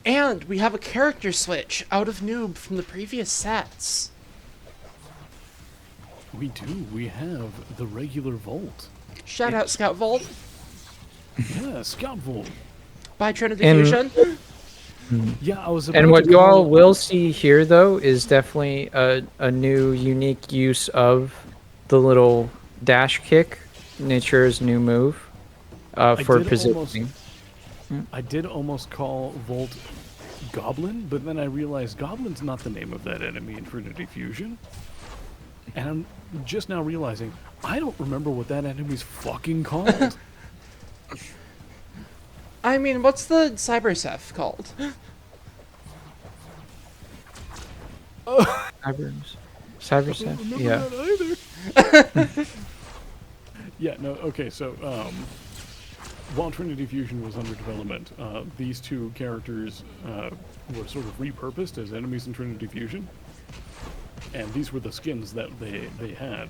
And we have a character switch out of Noob from the previous sets. We do. We have the regular Volt. Shout out Scout Volt Yeah, Scout Volt. by Trinity And- Fusion. Yeah, I was about And what to you all call- will see here, though, is definitely a new, unique use of the little dash kick, Nature's new move, for did positioning. I did almost call Volt Goblin, but then I realized Goblin's not the name of that enemy in Trinity Fusion. And I'm just now realizing I don't remember what that enemy's fucking called. I mean, what's the Cyber Ceph called? Cyber Ceph? Remember Yeah. that either. Yeah, no, okay, so, while Trinity Fusion was under development, these two characters were sort of repurposed as enemies in Trinity Fusion. And these were the skins that they had.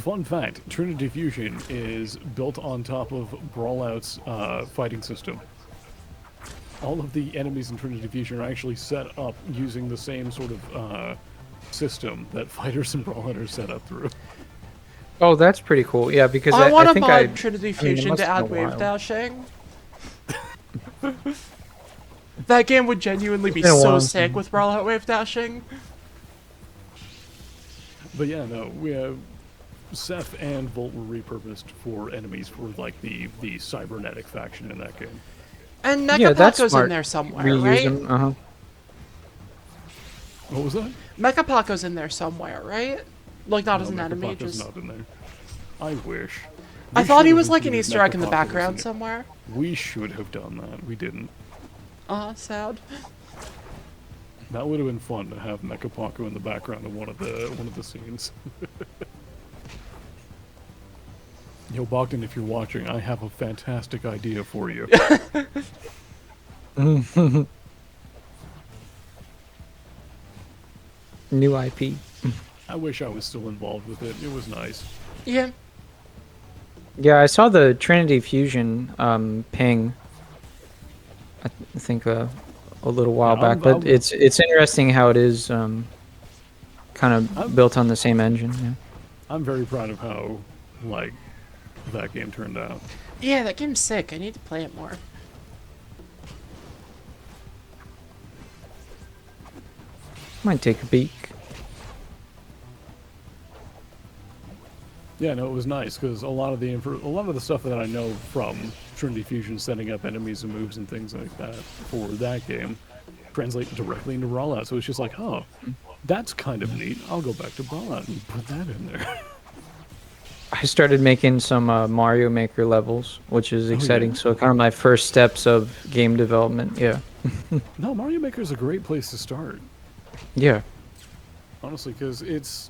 Fun fact, Trinity Fusion is built on top of Brawlout's fighting system. All of the enemies in Trinity Fusion are actually set up using the same sort of system that fighters and Brawlout are set up through. Oh, that's pretty cool. Yeah, because I want to think mod Trinity it Fusion must to have add been a wave while. dashing. That game would genuinely be It's been a so while. sick with Brawlout wave dashing. But yeah, no, we have Seth and Volt were repurposed for enemies for like the cybernetic faction in that game. And Yeah, that's Mechapaco's smart. in there somewhere, Reuse right? them. Uh-huh. What was that? Mechapaco's in there somewhere, right? Like, not as an No, enemy, Mechapaco's just... not in there. I wish. I We thought he should was have like an included Easter egg in the Mechapaco background in it. somewhere. We should have done that. We didn't. Sad. That would have been fun to have Mechapaco in the background of one of the scenes. Yo, Bogdan, if you're watching, I have a fantastic idea for you. New IP. I wish I was still involved with it. It was nice. Yeah. Yeah, I saw the Trinity Fusion ping. I think a little while Yeah, back, but it's interesting how it is kind of built on the same engine. Yeah. I'm very proud of how, like, that game turned out. Yeah, that game's sick. I need to play it more. Might take a peek. Yeah, no, it was nice because a lot of the stuff that I know from Trinity Fusion, setting up enemies and moves and things like that for that game, translate directly into Brawlout. So it's just like, oh, that's kind of neat. I'll go back to Brawlout and put that in there. I started making some Mario Maker levels, which is exciting. yeah? So kind of my first steps of game development. Yeah. No, Mario Maker is a great place to start, Yeah. honestly, because it's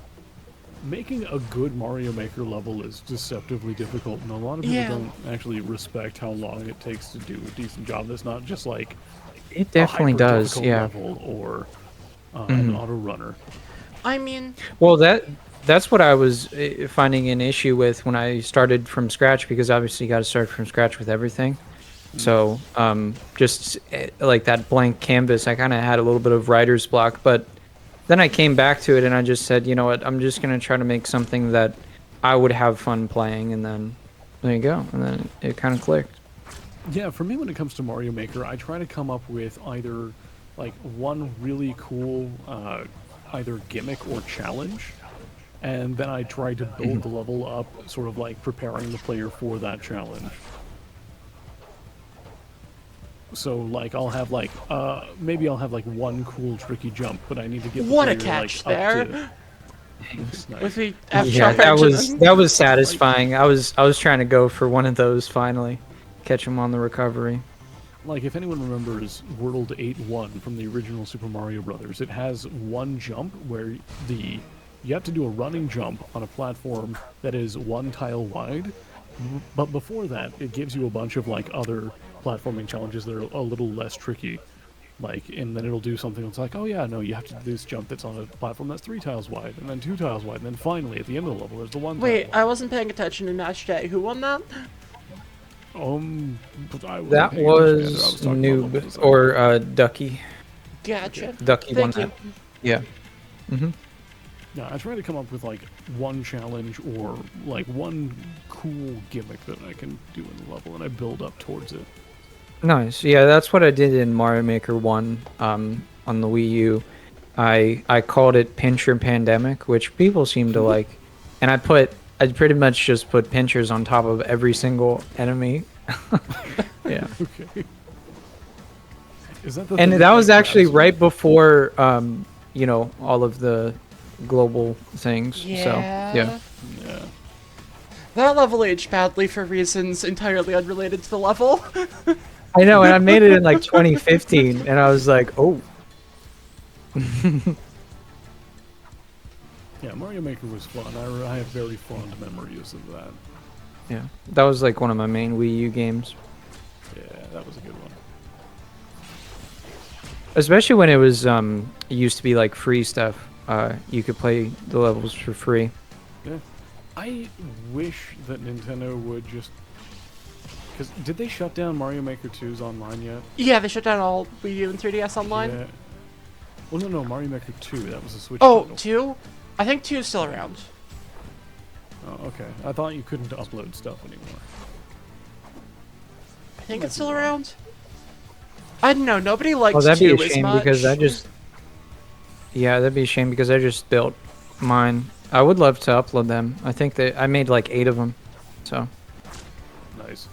making a good Mario Maker level is deceptively difficult, and a lot of people Yeah. don't actually respect how long it takes to do a decent job. That's not just like It definitely a does. hyper-difficult Yeah. level or an auto runner. I mean, Well, that's what I was finding an issue with when I started from scratch, because obviously you got to start from scratch with everything. So just like that blank canvas, I kind of had a little bit of writer's block, but then I came back to it and I just said, you know what, I'm just going to try to make something that I would have fun playing, and then there you go. And then it kind of clicked. Yeah, for me when it comes to Mario Maker, I try to come up with either like one really cool either gimmick or challenge, and then I try to build the level up, sort of like preparing the player for that challenge. So like I'll have like maybe I'll have like one cool tricky jump, but I need to get the what a player, catch like, up there. to- Nice. With the F Yeah, sharp that engine. was satisfying. I was trying to go for one of those finally, catch him on the recovery. Like, if anyone remembers World 8-1 from the original Super Mario Brothers, it has one jump where you have to do a running jump on a platform that is one tile wide, but before that, it gives you a bunch of, like, other platforming challenges that are a little less tricky. Like, and then it'll do something that's like, oh yeah, no, you have to do this jump that's on a platform that's 3 tiles wide, and then 2 tiles wide, and then finally, at the end of the level, there's the 1 Wait, tile I wasn't paying attention in match day. Who won that? But I wasn't That paying attention either. I was talking about level Noob design. or Ducky. Gotcha. Ducky won Thank that. you. Yeah. Mm-hmm. Yeah, I try to come up with like one challenge or like one cool gimmick that I can do in the level, and I build up towards it. Nice. Yeah, that's what I did in Mario Maker 1 on the Wii U. I called it Pincher Pandemic, which people seem to like. And I pretty much just put pinchers on top of every single enemy. Yeah. Okay. Is that the And thing that was actually grabs you? right before all of the global things. Yeah. So, yeah. Yeah. That level aged badly for reasons entirely unrelated to the level. I know, and I made it in like 2015 and I was like, "Oh, Yeah, Mario Maker was fun. I have very fond memories of that. yeah." That was like one of my main Wii U games. Yeah, that was a good one. Especially when it was it used to be like free stuff. You could play the levels for free. Yeah. I wish that Nintendo would just... Because did they shut down Mario Maker 2's online yet? Yeah, they shut down all Wii U and 3DS online. Yeah. Well, no, Mario Maker 2. That was a Switch Oh, title. 2? I think 2 is still around. Oh, okay. I thought you couldn't upload stuff anymore. I think Might it's be still wrong. around. I don't know. Nobody likes Oh, that'd be 2 a as shame much. because I just. Yeah, that'd be a shame because I just built mine. I would love to upload them. I think that I made like 8 of them. So. Nice.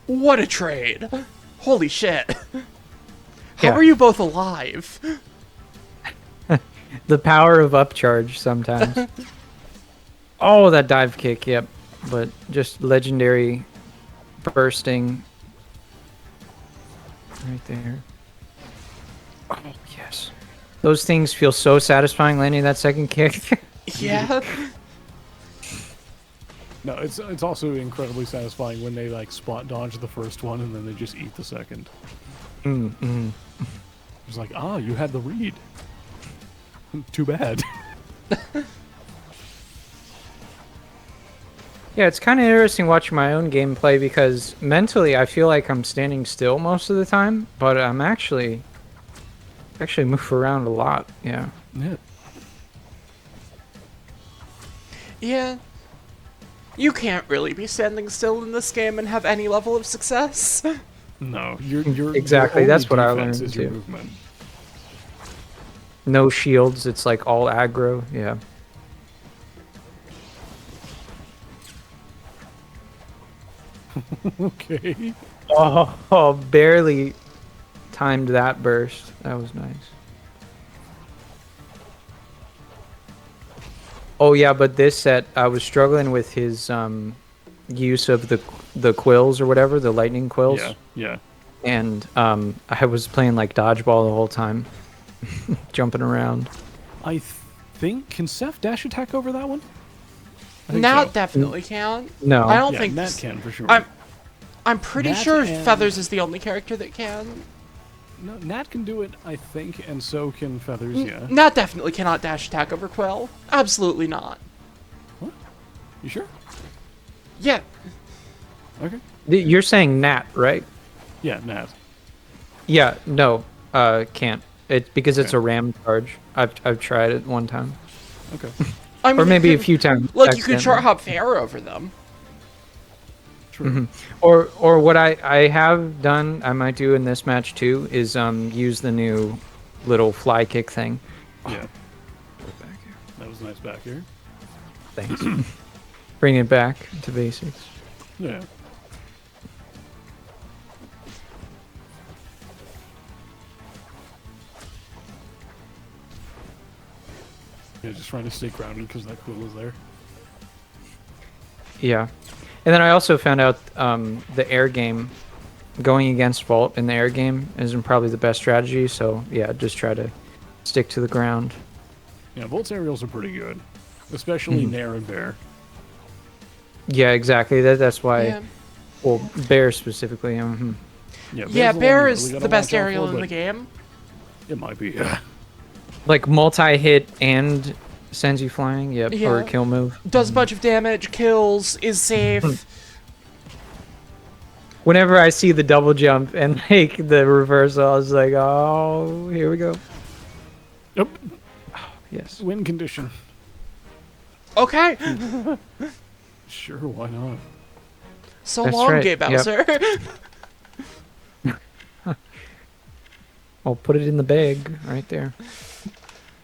What a trade! Holy shit! How Yeah. are you both alive? The power of upcharge sometimes. Oh, that dive kick, yep. But just legendary bursting. Right there. Oh, yes. Those things feel so satisfying landing that second kick. Yeah. No, it's also incredibly satisfying when they like spot dodge the first one and then they just eat the second. It's like, ah, you had the read. Too bad. Yeah, it's kind of interesting watching my own gameplay because mentally I feel like I'm standing still most of the time, but I'm actually move around a lot. Yeah. Yeah. Yeah. You can't really be standing still in this game and have any level of success. No, you're Exactly, your that's only what I defense learned, is your too. movement. No shields, it's like all aggro. Yeah. Okay. Oh, barely timed that burst. That was nice. Oh yeah, but this set I was struggling with his use of the quills or whatever, the lightning quills. Yeah, yeah. And I was playing like dodgeball the whole time, jumping around. I think can Seth dash attack over that one? I think Nat so. definitely can't. No. I don't Yeah, think. Nat can for sure. I'm pretty Nat sure and- Feathers is the only character that can. No, Nat can do it, I think, and so can Feathers. Yeah. Nat definitely cannot dash attack over Quill. Absolutely not. You sure? Yeah. Okay. You're saying Nat, right? Yeah, Nat. Yeah. No. Can't. It's because it's Okay. a ram charge. I've tried it one time, Okay. I mean, or maybe you a could- few times. Look, you could accidentally. short hop fair over them. True. Or what I have done, I might do in this match too, is use the new little fly kick thing. Yeah. That was nice back here. Thanks. Bring it back to basics. Yeah. Yeah, just trying to stay grounded because that quill is there. Yeah. And then I also found out the air game, going against Vault in the air game isn't probably the best strategy. So yeah, just try to stick to the ground. Yeah, Volt's aerials are pretty good, especially Nair and Bear. Yeah, exactly. That's why. Yeah. Well, Bear specifically. Yeah, Bear's the one Bear you is really the gotta best watch out aerial for, in the but game. It might be. Yeah. Like multi-hit and Sends you flying, yep, Yeah. or a kill move. Does a bunch of damage, kills, is safe. Whenever I see the double jump and like the reversal, I was like, oh, here we go. Yep. Yes. Win condition. Okay. Sure, why not? So That's long, right, Gay yep. Bowser. I'll put it in the bag right there.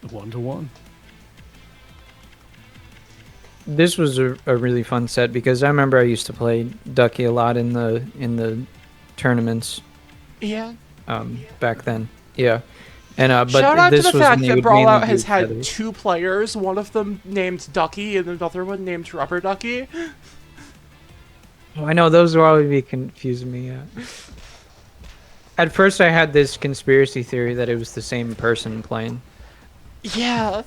1-to-1. This was a really fun set because I remember I used to play Ducky a lot in the tournaments Yeah. back then. Yeah. And but Shout out to this the was fact when they that would mainly Brawlout do has had feathers. 2 players, one of them named Ducky and another one named Rubber Ducky. Oh, I know those will always be confusing me. Yeah. At first, I had this conspiracy theory that it was the same person playing. Yeah.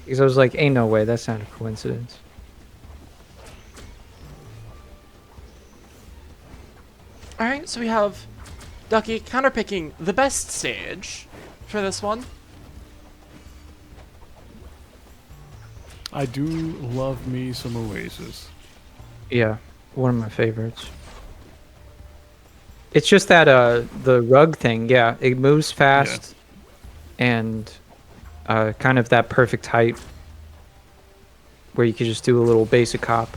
Because I was like, ain't no way, that's not a coincidence. Alright, so we have Ducky counterpicking the best stage for this one. I do love me some Oasis. Yeah, one of my favorites. It's just that the rug thing, yeah, it moves fast and kind of that perfect height where you could just do a little basic hop.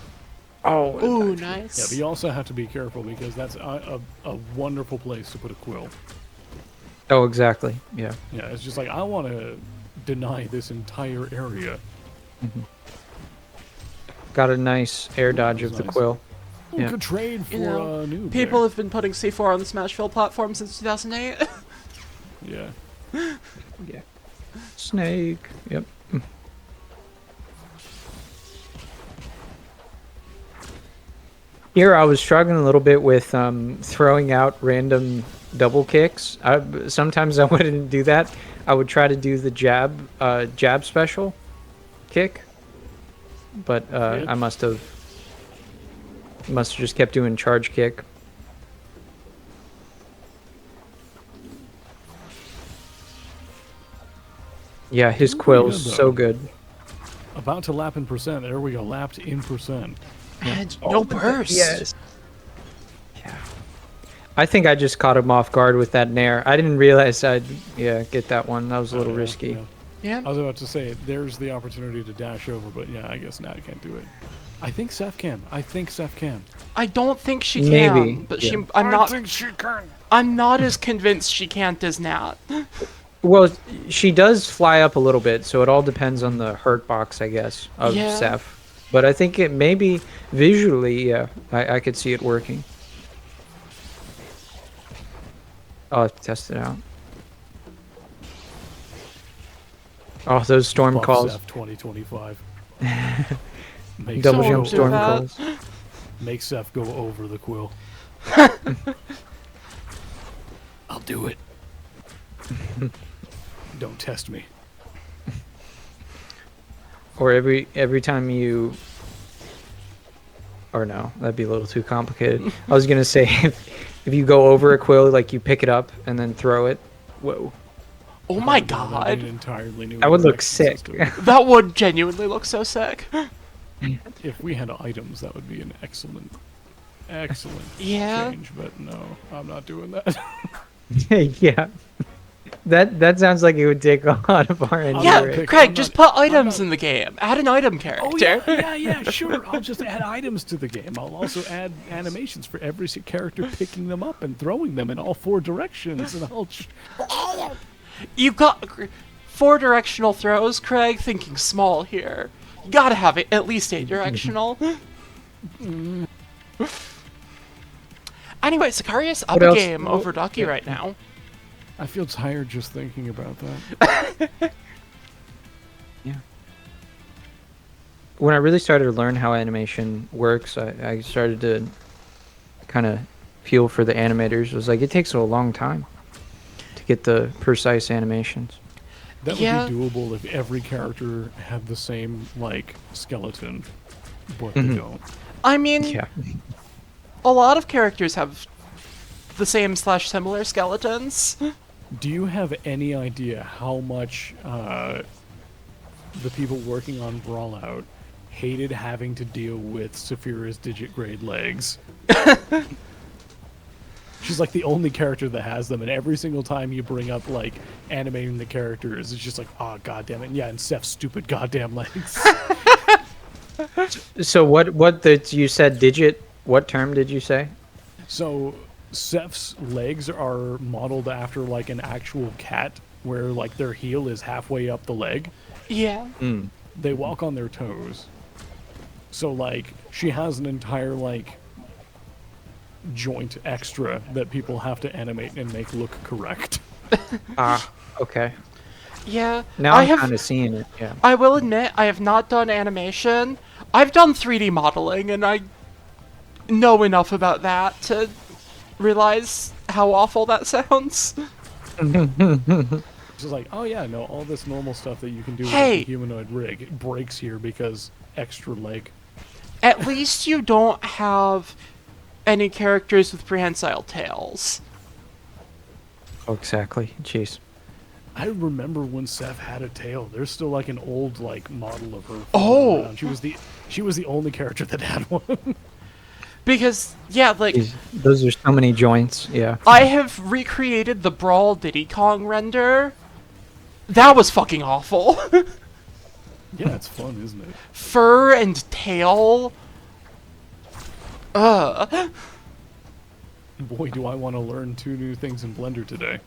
Oh, Ooh, Yeah, nice. but you also have to be careful because that's a wonderful place to put a quill. oh, exactly. Yeah. Yeah, it's just like, I want to deny this entire area. Got a nice air dodge was of the nice. quill. Ooh, Yeah. good trade for You know, Noob People there. have been putting C4 on the Smashville platform since 2008. Yeah. Yeah. Snake. Yep. Here I was struggling a little bit with throwing out random double kicks. Sometimes I wouldn't do that. I would try to do the jab special kick, but I must have just kept doing charge kick. Yeah, his Pretty quill's good, so though. good. About to lap in percent. There we go. Lapped in percent. And no burst. Yes. Yeah. I think I just caught him off guard with that nair. I didn't realize I'd get that one. That was a little Yeah, risky. yeah. Yeah. I was about to say, there's the opportunity to dash over, but yeah, I guess now you can't do it. I think Seth can. I don't think she Maybe, can, but yeah. I think she can. I'm not as convinced she can't as Nat. Well, she does fly up a little bit, so it all depends on the hurt box, I guess, of Yeah. Seth. But I think it maybe visually, yeah, I could see it working. I'll have to test it out. Oh, those storm Buff calls. Seth 2025. Make Double Seth jump go storm that. calls. Make Seth go over the quill. I'll do it. Don't test me. Or every time you... Or no, that'd be a little too complicated. I was gonna say, if you go over a quill, like you pick it up and then throw it. Whoa. Oh my That'd be an god. entirely new That would look detection sick. system. That would genuinely look so sick. If we had items, that would be an excellent Yeah. change. But no, I'm not doing that. Yeah. That sounds like it would take a lot of our I'm Yeah, not pick- Craig, I'm just not- put items I'm in the game. Add an item character. yeah, sure. I'll just add items to the game. I'll also add animations for every character picking them up and throwing them in all 4 directions. And I'll You've got 4 directional throws, Craig. Thinking small here. You gotta have it at least 8 directional. Anyway, Sicarius up What a else? game over Ducky right now. I feel tired just thinking about that. Yeah. When I really started to learn how animation works, I started to kind of feel for the animators. It was like, it takes a long time to get the precise animations. That would Yeah. be doable if every character had the same, like, skeleton, but Mhm. they don't. I mean, Yeah. a lot of characters have the same slash similar skeletons. Do you have any idea how much the people working on Brawlout hated having to deal with Saphira's digit grade legs? She's like the only character that has them, and every single time you bring up like animating the characters, it's just like, oh goddamn it, yeah, and Steph's stupid goddamn legs. So what that you said digit? What term did you say? So Seph's legs are modeled after like an actual cat, where like their heel is halfway up the leg. Yeah. They walk on their toes. So like she has an entire like joint extra that people have to animate and make look correct. Okay. Yeah. Now I I'm have. kind of seeing it. Yeah. I will admit, I have not done animation. I've done 3D modeling, and I know enough about that to realize how awful that sounds. It's just like, oh yeah, no, all this normal stuff that you can do with Hey! a humanoid rig it breaks here because extra leg. At least you don't have any characters with prehensile tails. Oh, exactly. Jeez. I remember when Seth had a tail. There's still like an old like model of her. Oh! Around. She was the only character that had one. Because, yeah, like, Jeez. Those are so many joints. Yeah. I have recreated the Brawl Diddy Kong render. That was fucking awful. Yeah, it's fun, isn't it? Fur and tail. Boy, do I want to learn 2 new things in Blender today.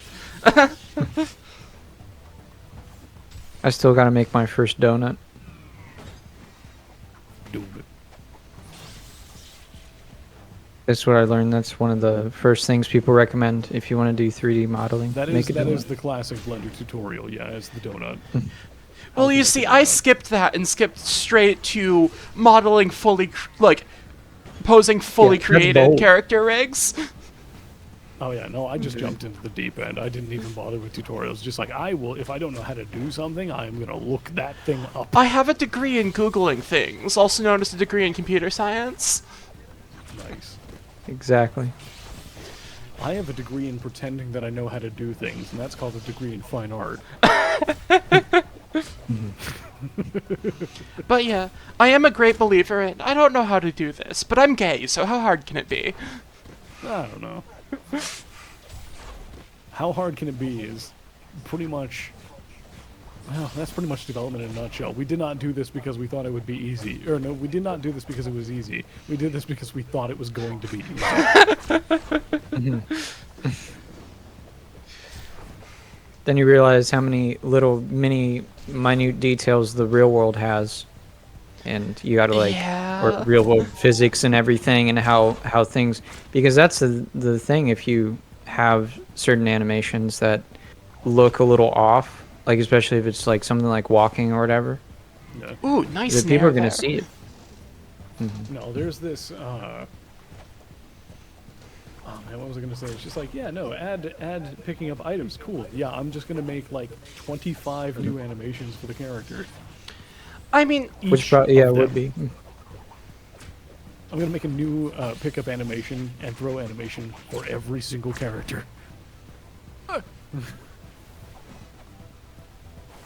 I still got to make my first donut. Do it. That's what I learned. That's one of the first things people recommend if you want to do 3D modeling. That Make a donut. is the classic Blender tutorial. Yeah, it's the donut. Well, you see, I skipped that and skipped straight to modeling fully, posing fully Yeah, that's created bold. character rigs. Oh yeah, no, I just jumped into the deep end. I didn't even bother with tutorials. Just like I will, if I don't know how to do something, I'm gonna look that thing up. I have a degree in Googling things, also known as a degree in computer science. Nice. Exactly. I have a degree in pretending that I know how to do things, and that's called a degree in fine art. But yeah, I am a great believer in, I don't know how to do this, but I'm gay, so how hard can it be? I don't know. How hard can it be is pretty much... Well, that's pretty much development in a nutshell. We did not do this because we thought it would be easy. Or no, we did not do this because it was easy. We did this because we thought it was going to be easy. Then you realize how many little minute details the real world has, and you got to Yeah. or real world physics and everything, and how things, because that's the thing. If you have certain animations that look a little off, like especially if it's like something like walking or whatever, Yeah. Ooh, nice the people are snare gonna there. see it. No, there's this, Oh man, what was I gonna say? It's just like, yeah, no, add picking up items, cool. Yeah, I'm just gonna make like 25 new animations for the character. I mean, Which Each probably, yeah, of would them. be. I'm gonna make a new pickup animation and throw animation for every single character.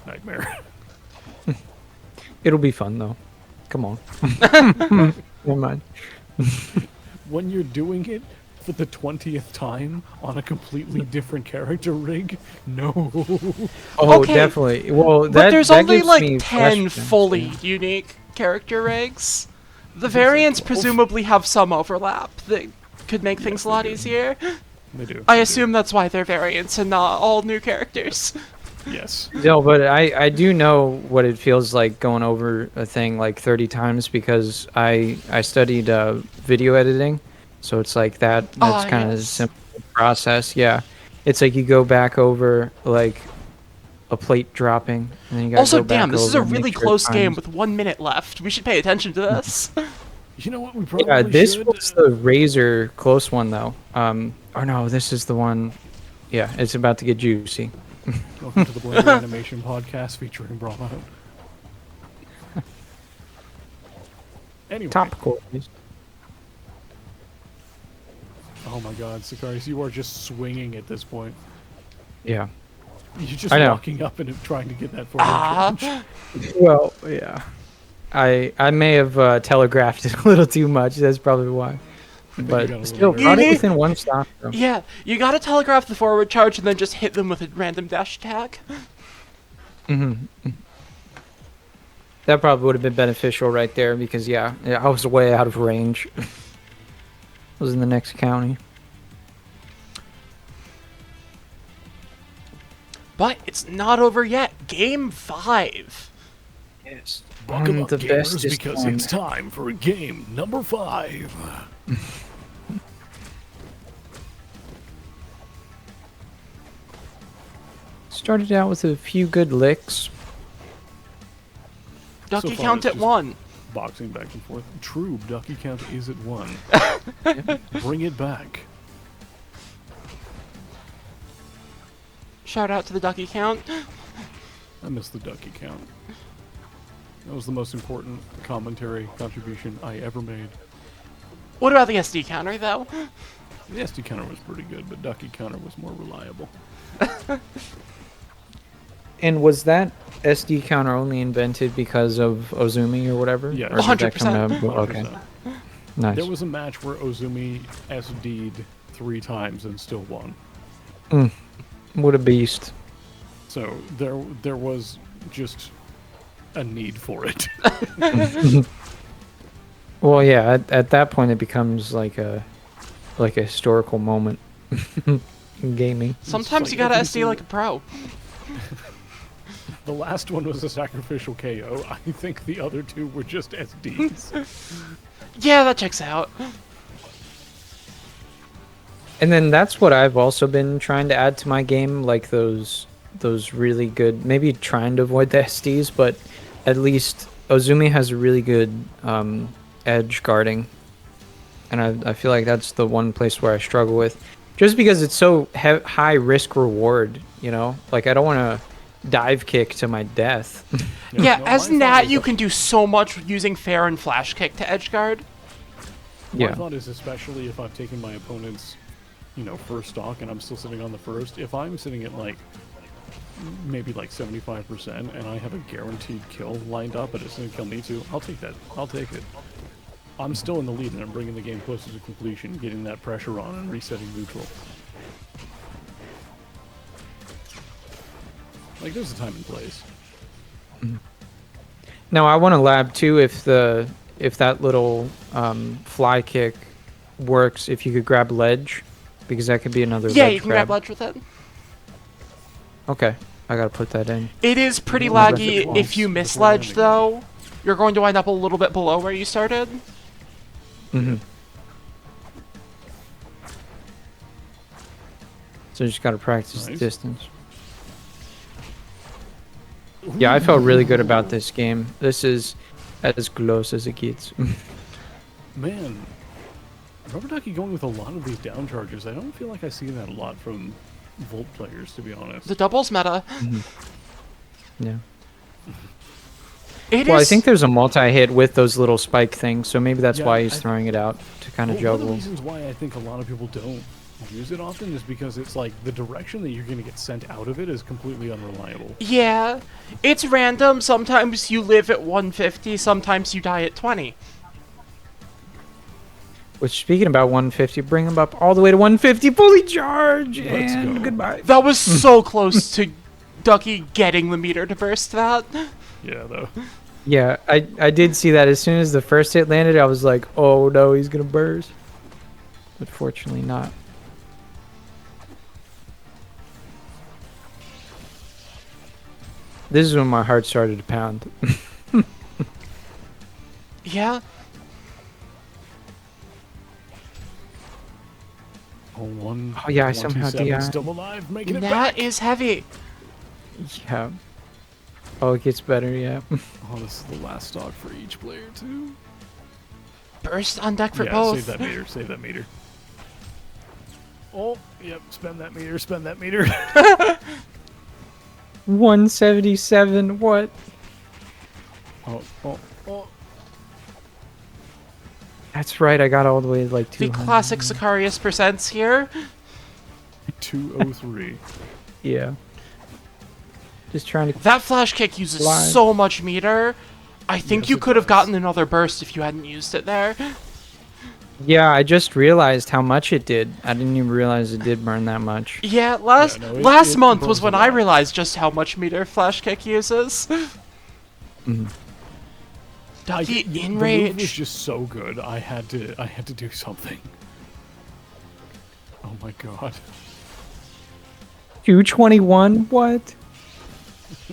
Nightmare. It'll be fun though. Come on. Never mind. When you're doing it for the 20th time on a completely different character rig, no. Oh, Okay, definitely. Well, but that there's that only gives like me 10 questions, fully yeah. unique character rigs. The variants 12. presumably have some overlap that could make things a lot they do. easier. They do. I they do. assume that's why they're variants and not all new characters. Yes. No, but I do know what it feels like going over a thing like 30 times because I studied video editing, so it's like that's kind of a yes. simple process. Yeah, it's like you go back over like a plate dropping, and then you got Also, go back damn, this is a over and really make sure close game times- with 1 minute left. We should pay attention to this. You know what? We probably Yeah, this should. was the razor close one though. Or no, this is the one. Yeah, it's about to get juicy. Welcome to the Blender Animation Podcast featuring Brawlout. Anyway. Topical. Oh Oh my god, Sicarius, you are just swinging at this point. Yeah. You're just I know. walking up and trying to get that forward Ah. charge. Well, yeah. I may have telegraphed it a little too much. That's probably why. got a But little still, nervous. got You it need- within one stock. Though. Yeah, you gotta telegraph the forward charge and then just hit them with a random dash attack. That probably would have been beneficial right there because yeah, I was way out of range. I was in the next county. But it's not over yet. Game 5. Yes. Buckle up, the gamers, best is because coming. it's time for game number 5. Started out with a few good licks. Ducky far, count it's at just- 1. Boxing back and forth. True, ducky count is at 1. Bring it back. Shout out to the ducky count. I miss the ducky count. That was the most important commentary contribution I ever made. What about the SD counter, though? The SD counter was pretty good, but ducky counter was more reliable. And was that SD counter only invented because of Ozumi or whatever? Yeah, Or did that come 100%. to- okay, 100%. nice. There was a match where Ozumi SD'd 3 times and still won. What a beast. So there was just a need for it. Well, yeah. At that point, it becomes like a historical moment in gaming. Sometimes like you gotta every SD like a pro. The last one was a sacrificial KO. I think the other 2 were just SDs. Yeah, that checks out. And then that's what I've also been trying to add to my game, like those really good. Maybe trying to avoid the SDs, but at least Ozumi has a really good edge guarding, and I feel like that's the one place where I struggle with, just because it's so high risk reward. You know, like I don't want to dive kick to my death. Yeah, No, as my Nat, thought is you that- can do so much using fair and flash kick to edge guard. My Yeah. thought is, especially if I've taken my opponent's, first stock and I'm still sitting on the first, if I'm sitting at maybe 75% and I have a guaranteed kill lined up but it's going to kill me too, I'll take that. I'll take it. I'm still in the lead and I'm bringing the game closer to completion, getting that pressure on and resetting neutral. There's a time and place. Now I want to lab too if that little fly kick works. If you could grab ledge, because that could be another. Yeah, ledge you can grab ledge with it. Okay, I gotta put that in. It is pretty You wanna ref laggy it once if you miss before ledge, landing. though. You're going to wind up a little bit below where you started. Mm-hmm. So you just gotta practice the Nice. distance. Yeah, I felt really good about this game. This is as close as it gets. Man, Rubber Ducky going with a lot of these down charges. I don't feel like I see that a lot from Volt players, to be honest. The doubles meta. Yeah. It Well, I is- think there's a multi-hit with those little spike things, so maybe that's Yeah, why he's I- throwing it out to kind of One of the juggle. reasons why I think a lot of people don't use it often is because it's the direction that you're going to get sent out of it is completely unreliable. Yeah, it's random. Sometimes you live at 150, sometimes you die at 20. Which, speaking about 150, bring him up all the way to 150, fully charge, Let's and go. goodbye. That was so close to Ducky getting the meter to burst that. Yeah, though. Yeah, I did see that. As soon as the first hit landed, I was like, oh no, he's gonna burst. But fortunately not. This is when my heart started to pound. Yeah, Oh, one. Oh, yeah, I somehow 127 DI. still alive, making it that back. is heavy. Yeah. Oh, it gets better, yeah. Oh, this is the last stock for each player, too. Burst on deck for Yeah, both. save that meter, save that meter. Oh, yep, spend that meter, spend that meter. 177, what? Oh. That's right. I got all the way to like The 200. classic Sicarius percents here. 203. Yeah. Just trying to. That flash kick uses Live. so much meter. I think Yes, you it could have does. gotten another burst if you hadn't used it there. Yeah, I just realized how much it did. I didn't even realize it did burn that much. Yeah, last no, last it month burns was a when I lot. realized just how much meter flash kick uses. Mhm. Ducky The in move was rage. just so good. I had to do something. Oh my god. 221? What?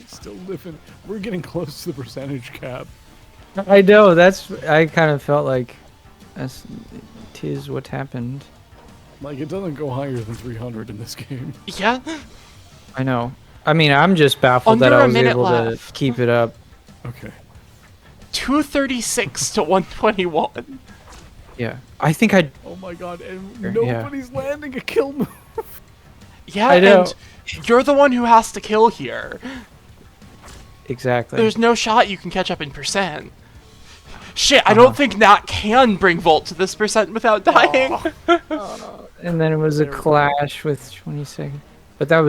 Still living. We're getting close to the percentage cap. I know. That's. I kind of felt like, that's. Tis what happened. Like, it doesn't go higher than 300 in this game. Yeah, I know. I mean, I'm just baffled that Under I a was minute able left. to keep it up. Okay. 236 to 121. Yeah. I think I. Oh my god, and Yeah. nobody's landing a kill move. Yeah, I know. and you're the one who has to kill here. Exactly. There's no shot you can catch up in percent. Shit, I don't think Nat can bring Volt to this percent without dying. And then it was a There we go. clash with 20 seconds. But that was.